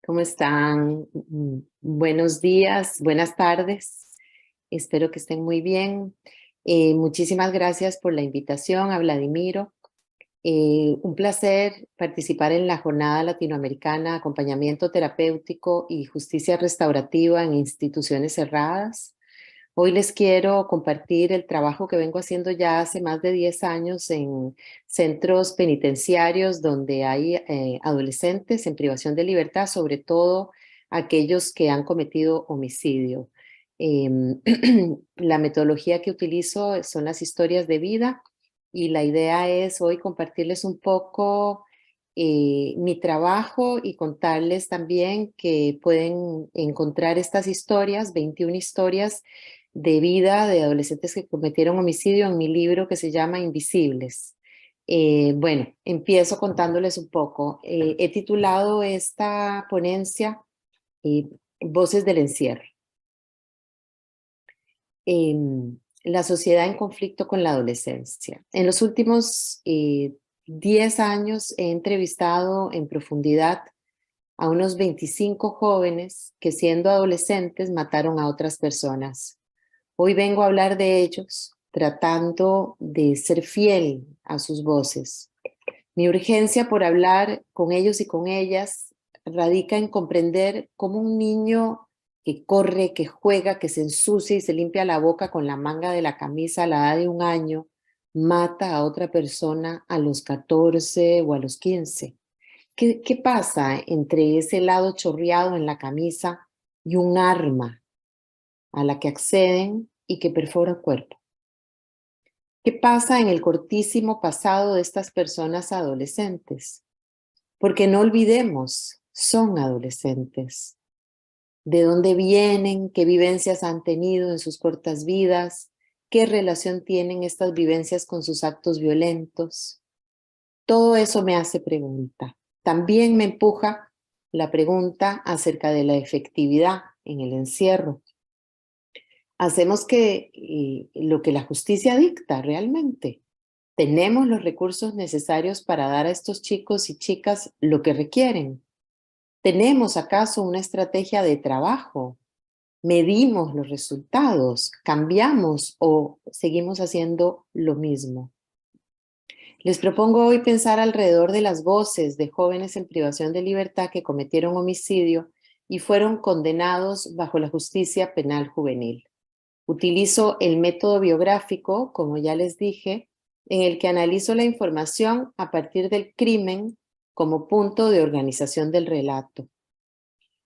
¿Cómo están? Buenos días, buenas tardes. Espero que estén muy bien. Muchísimas gracias por la invitación a Vladimiro. Un placer participar en la Jornada Latinoamericana Acompañamiento Terapéutico y Justicia Restaurativa en Instituciones Cerradas. Hoy les quiero compartir el trabajo que vengo haciendo ya hace más de 10 años en centros penitenciarios donde hay adolescentes en privación de libertad, sobre todo aquellos que han cometido homicidio. Em, la metodología que utilizo son las historias de vida y la idea es hoy compartirles un poco mi trabajo y contarles también que pueden encontrar estas historias, 21 historias de vida de adolescentes que cometieron homicidio en mi libro que se llama Invisibles. Bueno, empiezo contándoles un poco. He titulado esta ponencia Voces del Encierro. La sociedad en conflicto con la adolescencia. En los últimos 10 años he entrevistado en profundidad a unos 25 jóvenes que siendo adolescentes mataron a otras personas. Hoy vengo a hablar de ellos, tratando de ser fiel a sus voces. Mi urgencia por hablar con ellos y con ellas radica en comprender cómo un niño que corre, que juega, que se ensucia y se limpia la boca con la manga de la camisa a la edad de 1 año, mata a otra persona a los 14 o a los 15. ¿Qué pasa entre ese lado chorreado en la camisa y un arma a la que acceden y que perfora el cuerpo? ¿Qué pasa en el cortísimo pasado de estas personas adolescentes? Porque no olvidemos, son adolescentes. ¿De dónde vienen? ¿Qué vivencias han tenido en sus cortas vidas? ¿Qué relación tienen estas vivencias con sus actos violentos? Todo eso me hace pregunta. También me empuja la pregunta acerca de la efectividad en el encierro. Hacemos lo que la justicia dicta realmente. ¿Tenemos los recursos necesarios para dar a estos chicos y chicas lo que requieren? ¿Tenemos acaso una estrategia de trabajo? ¿Medimos los resultados? ¿Cambiamos o seguimos haciendo lo mismo? Les propongo hoy pensar alrededor de las voces de jóvenes en privación de libertad que cometieron homicidio y fueron condenados bajo la justicia penal juvenil. Utilizo el método biográfico, como ya les dije, en el que analizo la información a partir del crimen como punto de organización del relato.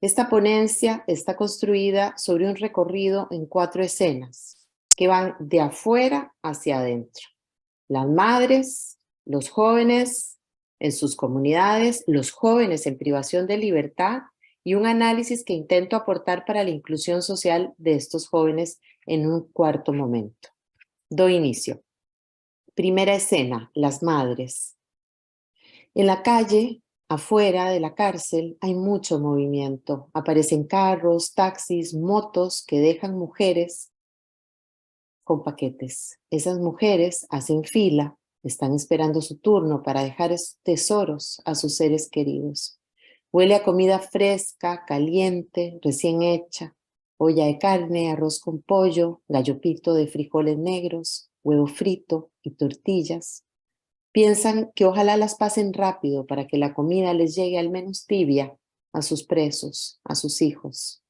Esta ponencia está construida sobre un recorrido en 4 escenas que van de afuera hacia adentro. Las madres, los jóvenes en sus comunidades, los jóvenes en privación de libertad y un análisis que intento aportar para la inclusión social de estos jóvenes en un cuarto momento. Doy inicio. Primera escena, las madres. En la calle, afuera de la cárcel, hay mucho movimiento. Aparecen carros, taxis, motos que dejan mujeres con paquetes. Esas mujeres hacen fila, están esperando su turno para dejar tesoros a sus seres queridos. Huele a comida fresca, caliente, recién hecha, olla de carne, arroz con pollo, gallopito de frijoles negros, huevo frito y tortillas. Piensan que ojalá las pasen rápido para que la comida les llegue al menos tibia a sus presos, a sus hijos.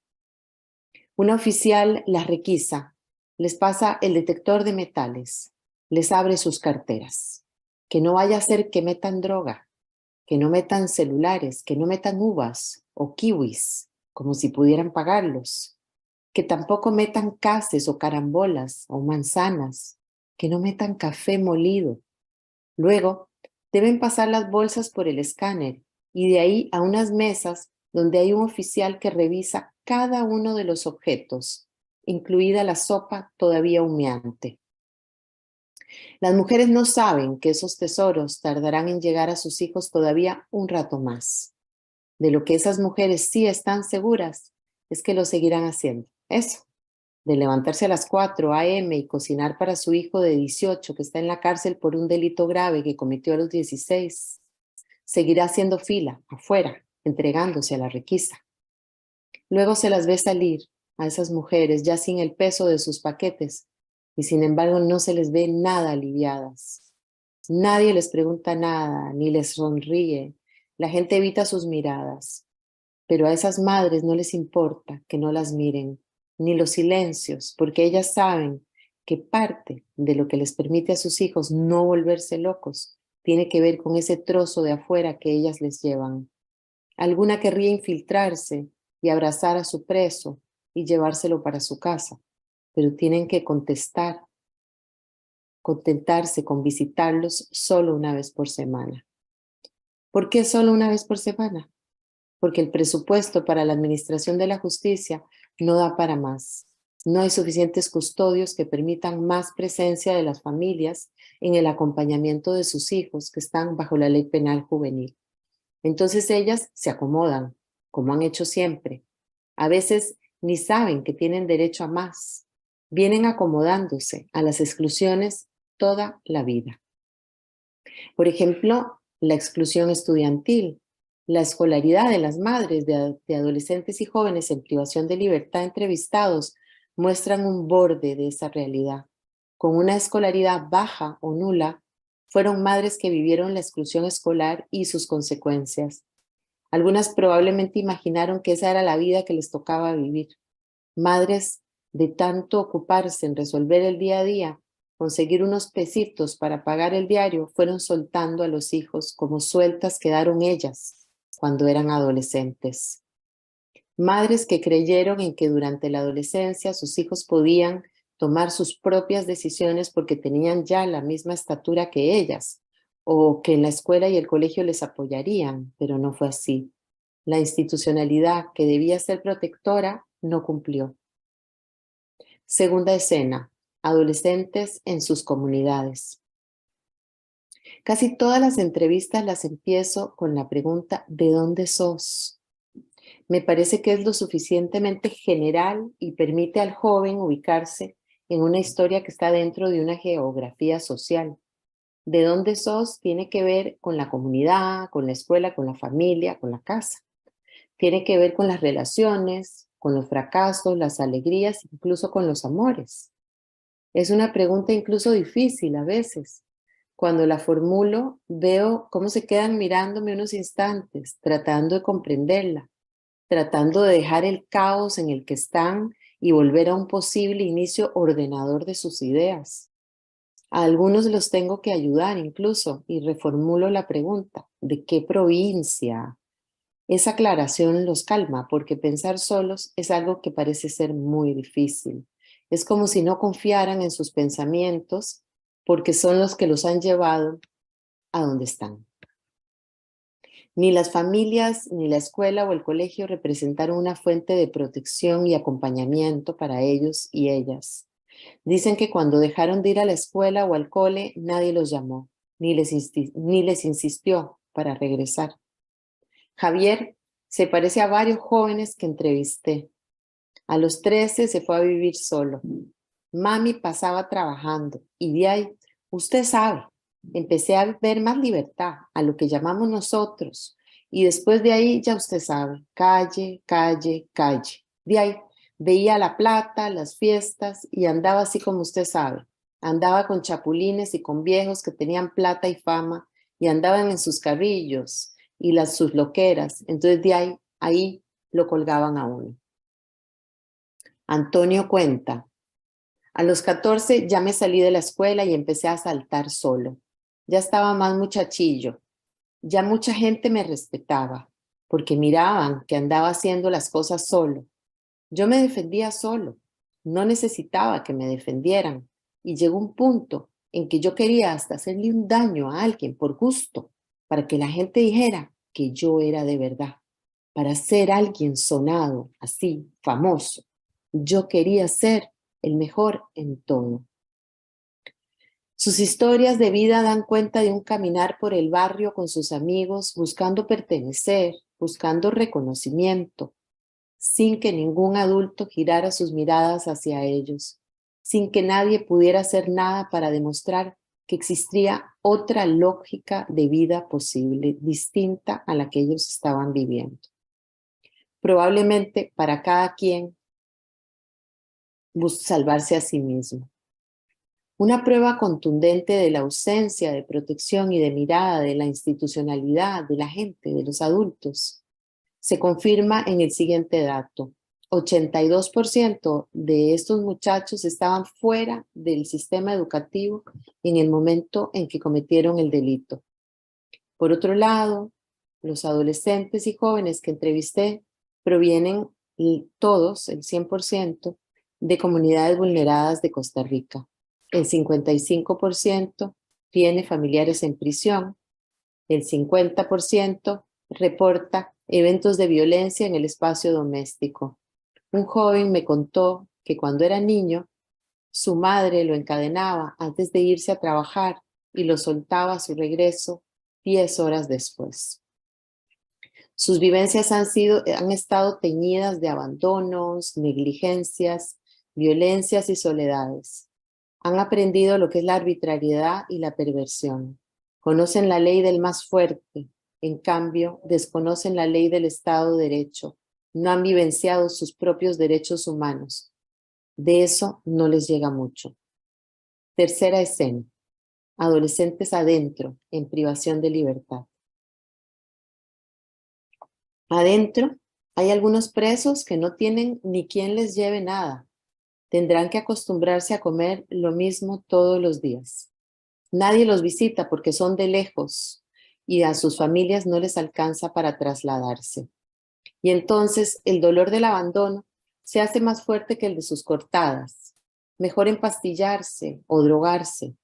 Una oficial las requisa, les pasa el detector de metales, les abre sus carteras. Que no vaya a ser que metan droga, que no metan celulares, que no metan uvas o kiwis, como si pudieran pagarlos. Que tampoco metan cases o carambolas o manzanas, que no metan café molido. Luego, deben pasar las bolsas por el escáner y de ahí a unas mesas donde hay un oficial que revisa cada uno de los objetos, incluida la sopa todavía humeante. Las mujeres no saben que esos tesoros tardarán en llegar a sus hijos todavía un rato más. De lo que esas mujeres sí están seguras es que lo seguirán haciendo. Eso, de levantarse a las 4 a.m. y cocinar para su hijo de 18 que está en la cárcel por un delito grave que cometió a los 16. Seguirá haciendo fila afuera entregándose a la requisa. Luego se las ve salir a esas mujeres ya sin el peso de sus paquetes y sin embargo no se les ve nada aliviadas. Nadie les pregunta nada ni les sonríe. La gente evita sus miradas, pero a esas madres no les importa que no las miren, ni los silencios, porque ellas saben que parte de lo que les permite a sus hijos no volverse locos tiene que ver con ese trozo de afuera que ellas les llevan. Alguna querría infiltrarse y abrazar a su preso y llevárselo para su casa, pero tienen que contentarse con visitarlos solo una vez por semana. ¿Por qué solo una vez por semana? Porque el presupuesto para la administración de la justicia no da para más. No hay suficientes custodios que permitan más presencia de las familias en el acompañamiento de sus hijos que están bajo la ley penal juvenil. Entonces ellas se acomodan, como han hecho siempre. A veces ni saben que tienen derecho a más. Vienen acomodándose a las exclusiones toda la vida. Por ejemplo, la exclusión estudiantil, la escolaridad de las madres de adolescentes y jóvenes en privación de libertad entrevistados muestran un borde de esa realidad. Con una escolaridad baja o nula, fueron madres que vivieron la exclusión escolar y sus consecuencias. Algunas probablemente imaginaron que esa era la vida que les tocaba vivir. Madres de tanto ocuparse en resolver el día a día, conseguir unos pesitos para pagar el diario, fueron soltando a los hijos como sueltas quedaron ellas cuando eran adolescentes. Madres que creyeron en que durante la adolescencia sus hijos podían tomar sus propias decisiones porque tenían ya la misma estatura que ellas, o que en la escuela y el colegio les apoyarían, pero no fue así. La institucionalidad que debía ser protectora no cumplió. Segunda escena, adolescentes en sus comunidades. Casi todas las entrevistas las empiezo con la pregunta ¿de dónde sos? Me parece que es lo suficientemente general y permite al joven ubicarse en una historia que está dentro de una geografía social. ¿De dónde sos? Tiene que ver con la comunidad, con la escuela, con la familia, con la casa. Tiene que ver con las relaciones, con los fracasos, las alegrías, incluso con los amores. Es una pregunta incluso difícil a veces. Cuando la formulo, veo cómo se quedan mirándome unos instantes, tratando de comprenderla, tratando de dejar el caos en el que están y volver a un posible inicio ordenador de sus ideas. A algunos los tengo que ayudar incluso y reformulo la pregunta, ¿de qué provincia? Esa aclaración los calma porque pensar solos es algo que parece ser muy difícil. Es como si no confiaran en sus pensamientos porque son los que los han llevado a donde están. Ni las familias, ni la escuela o el colegio representaron una fuente de protección y acompañamiento para ellos y ellas. Dicen que cuando dejaron de ir a la escuela o al cole, nadie los llamó, ni les insistió para regresar. Javier se parece a varios jóvenes que entrevisté. A los 13 se fue a vivir solo. Mami pasaba trabajando y de ahí, usted sabe, empecé a ver más libertad, a lo que llamamos nosotros. Y después de ahí, ya usted sabe, calle, calle, calle. De ahí veía la plata, las fiestas y andaba así como usted sabe. Andaba con chapulines y con viejos que tenían plata y fama y andaban en sus carrillos y sus loqueras. Entonces de ahí lo colgaban a uno. Antonio cuenta, a los 14 ya me salí de la escuela y empecé a saltar solo. Ya estaba más muchachillo. Ya mucha gente me respetaba porque miraban que andaba haciendo las cosas solo. Yo me defendía solo. No necesitaba que me defendieran. Y llegó un punto en que yo quería hasta hacerle un daño a alguien por gusto, para que la gente dijera que yo era de verdad, para ser alguien sonado, así, famoso. Yo quería ser el mejor en todo. Sus historias de vida dan cuenta de un caminar por el barrio con sus amigos, buscando pertenecer, buscando reconocimiento, sin que ningún adulto girara sus miradas hacia ellos, sin que nadie pudiera hacer nada para demostrar que existía otra lógica de vida posible, distinta a la que ellos estaban viviendo. Probablemente para cada quien salvarse a sí mismo. Una prueba contundente de la ausencia de protección y de mirada de la institucionalidad, de la gente, de los adultos, se confirma en el siguiente dato. 82% de estos muchachos estaban fuera del sistema educativo en el momento en que cometieron el delito. Por otro lado, los adolescentes y jóvenes que entrevisté provienen todos, el 100%, de comunidades vulneradas de Costa Rica. El 55% tiene familiares en prisión. El 50% reporta eventos de violencia en el espacio doméstico. Un joven me contó que cuando era niño, su madre lo encadenaba antes de irse a trabajar y lo soltaba a su regreso 10 horas después. Sus vivencias han estado teñidas de abandonos, negligencias, violencias y soledades. Han aprendido lo que es la arbitrariedad y la perversión. Conocen la ley del más fuerte, en cambio, desconocen la ley del Estado de Derecho. No han vivenciado sus propios derechos humanos. De eso no les llega mucho. Tercera escena. Adolescentes adentro, en privación de libertad. Adentro hay algunos presos que no tienen ni quien les lleve nada. Tendrán que acostumbrarse a comer lo mismo todos los días. Nadie los visita porque son de lejos y a sus familias no les alcanza para trasladarse. Y entonces el dolor del abandono se hace más fuerte que el de sus cortadas. Mejor empastillarse o drogarse.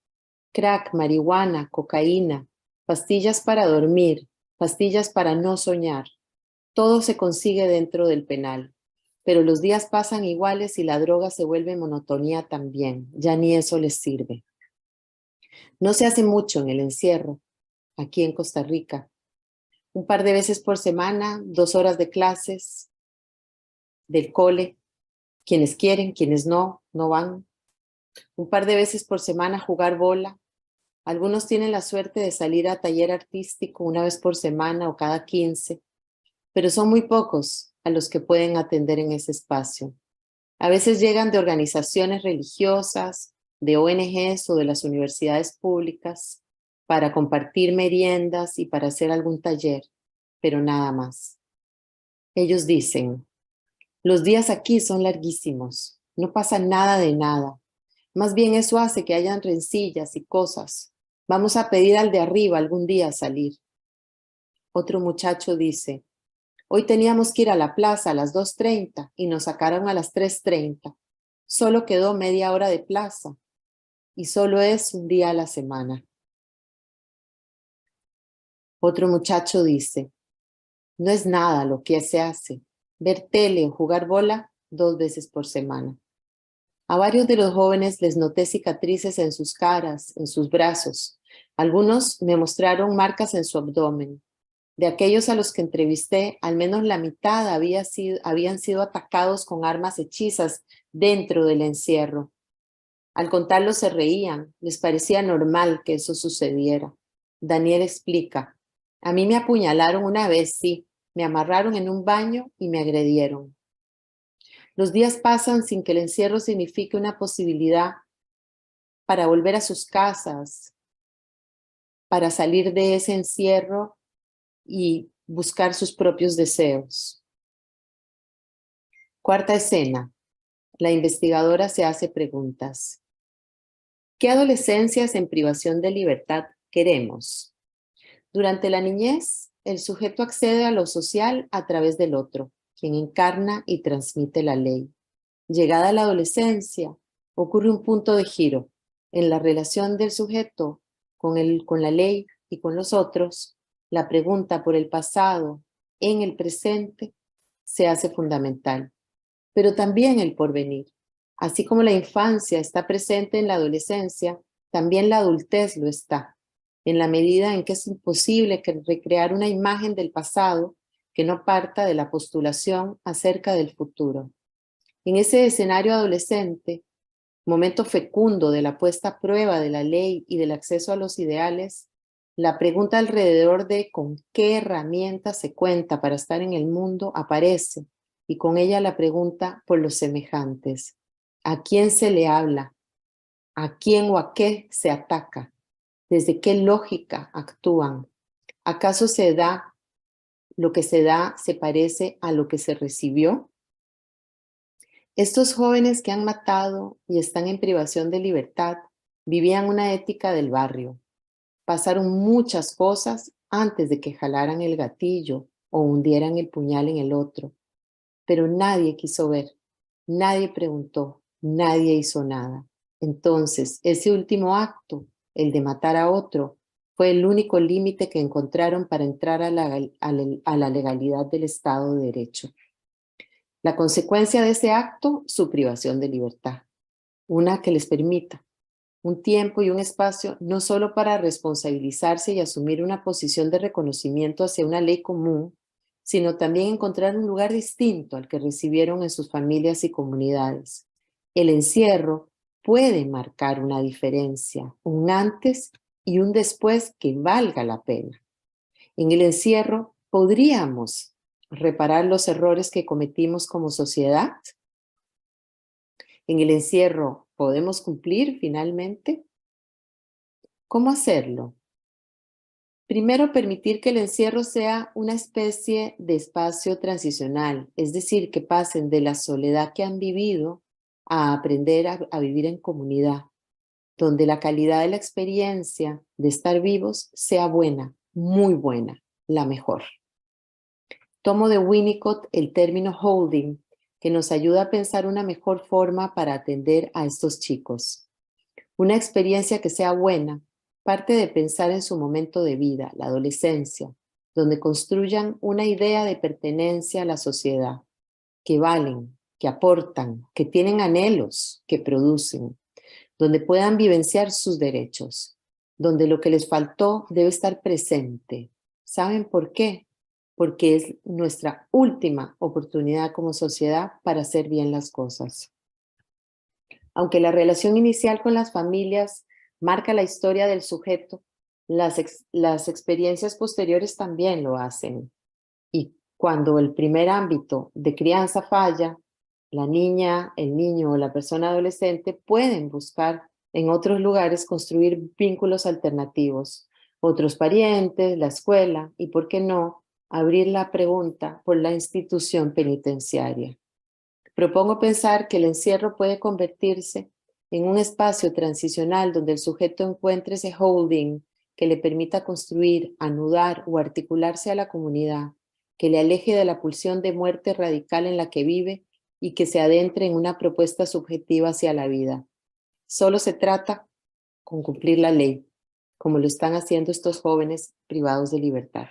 Crack, marihuana, cocaína, pastillas para dormir, pastillas para no soñar. Todo se consigue dentro del penal, pero los días pasan iguales y la droga se vuelve monotonía también. Ya ni eso les sirve. No se hace mucho en el encierro, aquí en Costa Rica. Un par de veces por semana, 2 horas de clases, del cole. Quienes quieren, quienes no, no van. Un par de veces por semana jugar bola. Algunos tienen la suerte de salir a taller artístico una vez por semana o cada 15, pero son muy pocos a los que pueden atender en ese espacio. A veces llegan de organizaciones religiosas, de ONGs o de las universidades públicas para compartir meriendas y para hacer algún taller, pero nada más. Ellos dicen, los días aquí son larguísimos, no pasa nada de nada. Más bien eso hace que hayan rencillas y cosas. Vamos a pedir al de arriba algún día salir. Otro muchacho dice, hoy teníamos que ir a la plaza a las 2:30 y nos sacaron a las 3:30. Solo quedó media hora de plaza y solo es un día a la semana. Otro muchacho dice, no es nada lo que se hace, ver tele o jugar bola 2 veces por semana. A varios de los jóvenes les noté cicatrices en sus caras, en sus brazos. Algunos me mostraron marcas en su abdomen. De aquellos a los que entrevisté, al menos la mitad habían sido atacados con armas hechizas dentro del encierro. Al contarlo se reían, les parecía normal que eso sucediera. Daniel explica, a mí me apuñalaron una vez, sí, me amarraron en un baño y me agredieron. Los días pasan sin que el encierro signifique una posibilidad para volver a sus casas, para salir de ese encierro y buscar sus propios deseos. Cuarta escena. La investigadora se hace preguntas. ¿Qué adolescencias en privación de libertad queremos? Durante la niñez, el sujeto accede a lo social a través del otro, quien encarna y transmite la ley. Llegada la adolescencia, ocurre un punto de giro en la relación del sujeto con la ley y con los otros. La pregunta por el pasado en el presente se hace fundamental, pero también el porvenir. Así como la infancia está presente en la adolescencia, también la adultez lo está, en la medida en que es imposible recrear una imagen del pasado que no parta de la postulación acerca del futuro. En ese escenario adolescente, momento fecundo de la puesta a prueba de la ley y del acceso a los ideales, la pregunta alrededor de con qué herramientas se cuenta para estar en el mundo aparece, y con ella la pregunta por los semejantes. ¿A quién se le habla? ¿A quién o a qué se ataca? ¿Desde qué lógica actúan? ¿Acaso lo que se da se parece a lo que se recibió? Estos jóvenes que han matado y están en privación de libertad vivían una ética del barrio. Pasaron muchas cosas antes de que jalaran el gatillo o hundieran el puñal en el otro, pero nadie quiso ver, nadie preguntó, nadie hizo nada. Entonces, ese último acto, el de matar a otro, fue el único límite que encontraron para entrar a la legalidad del Estado de Derecho. La consecuencia de ese acto, su privación de libertad, una que les permita un tiempo y un espacio no solo para responsabilizarse y asumir una posición de reconocimiento hacia una ley común, sino también encontrar un lugar distinto al que recibieron en sus familias y comunidades. El encierro puede marcar una diferencia, un antes y un después que valga la pena. En el encierro podríamos reparar los errores que cometimos como sociedad. En el encierro podemos cumplir finalmente. ¿Cómo hacerlo? Primero, permitir que el encierro sea una especie de espacio transicional, es decir, que pasen de la soledad que han vivido a aprender a vivir en comunidad, donde la calidad de la experiencia de estar vivos sea buena, muy buena, la mejor. Tomo de Winnicott el término holding, que nos ayuda a pensar una mejor forma para atender a estos chicos. Una experiencia que sea buena parte de pensar en su momento de vida, la adolescencia, donde construyan una idea de pertenencia a la sociedad, que valen, que aportan, que tienen anhelos, que producen, donde puedan vivenciar sus derechos, donde lo que les faltó debe estar presente. ¿Saben por qué? Porque es nuestra última oportunidad como sociedad para hacer bien las cosas. Aunque la relación inicial con las familias marca la historia del sujeto, las experiencias posteriores también lo hacen. Y cuando el primer ámbito de crianza falla, la niña, el niño o la persona adolescente pueden buscar en otros lugares construir vínculos alternativos, otros parientes, la escuela y, ¿por qué no?, abrir la pregunta por la institución penitenciaria. Propongo pensar que el encierro puede convertirse en un espacio transicional donde el sujeto encuentre ese holding que le permita construir, anudar o articularse a la comunidad, que le aleje de la pulsión de muerte radical en la que vive y que se adentre en una propuesta subjetiva hacia la vida. Solo se trata con cumplir la ley, como lo están haciendo estos jóvenes privados de libertad.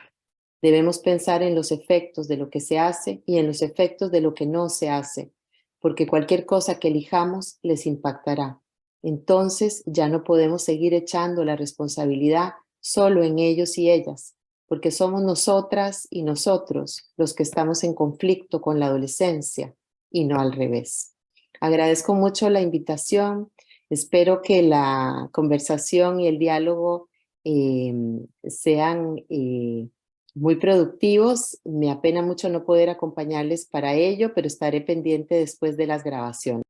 Debemos pensar en los efectos de lo que se hace y en los efectos de lo que no se hace, porque cualquier cosa que elijamos les impactará. Entonces ya no podemos seguir echando la responsabilidad solo en ellos y ellas, porque somos nosotras y nosotros los que estamos en conflicto con la adolescencia y no al revés. Agradezco mucho la invitación. Espero que la conversación y el diálogo sean muy productivos. Me apena mucho no poder acompañarles para ello, pero estaré pendiente después de las grabaciones.